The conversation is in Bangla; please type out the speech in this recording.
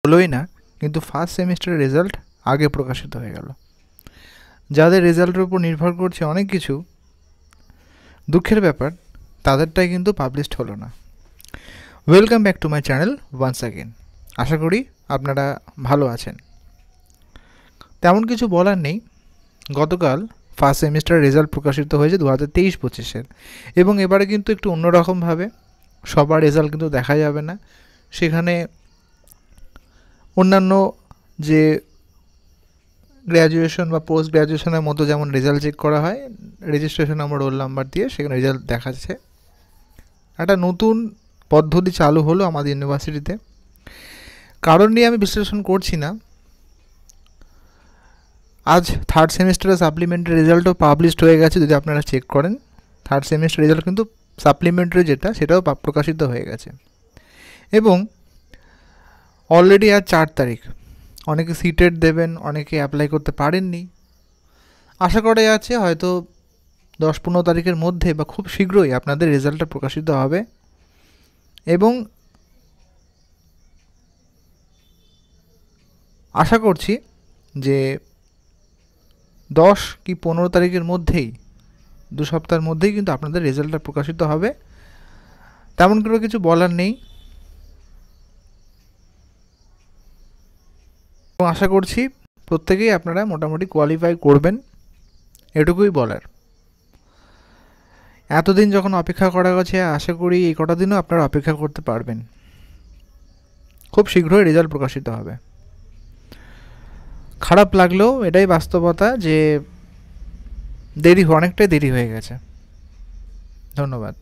হলোই না, কিন্তু ফার্স্ট সেমিস্টারের রেজাল্ট আগে প্রকাশিত হয়ে গেল। যাদের রেজাল্টের উপর নির্ভর করছে অনেক কিছু, দুঃখের ব্যাপার তাদেরটাই কিন্তু পাবলিশড হলো না। Welcome back to my channel once again. আশা করি আপনারা ভালো আছেন। তেমন কিছু বলার নেই। গতকাল ফার্স্ট সেমিস্টারের রেজাল্ট প্রকাশিত হয়েছে 2023-25-এর, এবং এবারে কিন্তু একটু অন্যরকমভাবে সবার রেজাল্ট কিন্তু দেখা যাবে না। সেখানে অন্যান্য যে গ্র্যাজুয়েশন বা পোস্ট গ্র্যাজুয়েশনের মতো যেমন রেজাল্ট চেক করা হয়, রেজিস্ট্রেশন নাম্বার, রোল নাম্বার দিয়ে সেখানে রেজাল্ট দেখাচ্ছে। একটা নতুন পদ্ধতি চালু হলো আমাদের ইউনিভার্সিটিতে। কারণ নিয়ে আমি বিশ্লেষণ করছি না। আজ থার্ড সেমিস্টারের সাপ্লিমেন্টারি রেজাল্টও পাবলিশড হয়ে গেছে। যদি আপনারা চেক করেন, থার্ড সেমিস্টার রেজাল্ট কিন্তু সাপ্লিমেন্টারি যেটা, সেটাও প্রকাশিত হয়ে গেছে। এবং অলরেডি আজ 4 তারিখ। অনেকে সিটেট দেবেন, অনেকে অ্যাপ্লাই করতে পারেননি। আশা করা যাচ্ছে হয়তো 10-15 তারিখের মধ্যে বা খুব শীঘ্রই আপনাদের রেজাল্টটা প্রকাশিত হবে। এবং আশা করছি যে 10 কি 15 তারিখের মধ্যেই, 2 সপ্তাহের মধ্যেই কিন্তু আপনাদের রেজাল্টটা প্রকাশিত হবে। তেমন করে কিছু বলার নেই, এবং আশা করছি প্রত্যেকেই আপনারা মোটামুটি কোয়ালিফাই করবেন, এটুকুই বলার। এতদিন যখন অপেক্ষা করা গেছে, আশা করি এই কটা দিনও আপনারা অপেক্ষা করতে পারবেন। খুব শীঘ্রই রেজাল্ট প্রকাশিত হবে। খারাপ লাগলেও এটাই বাস্তবতা যে অনেকটাই দেরি হয়ে গেছে। ধন্যবাদ।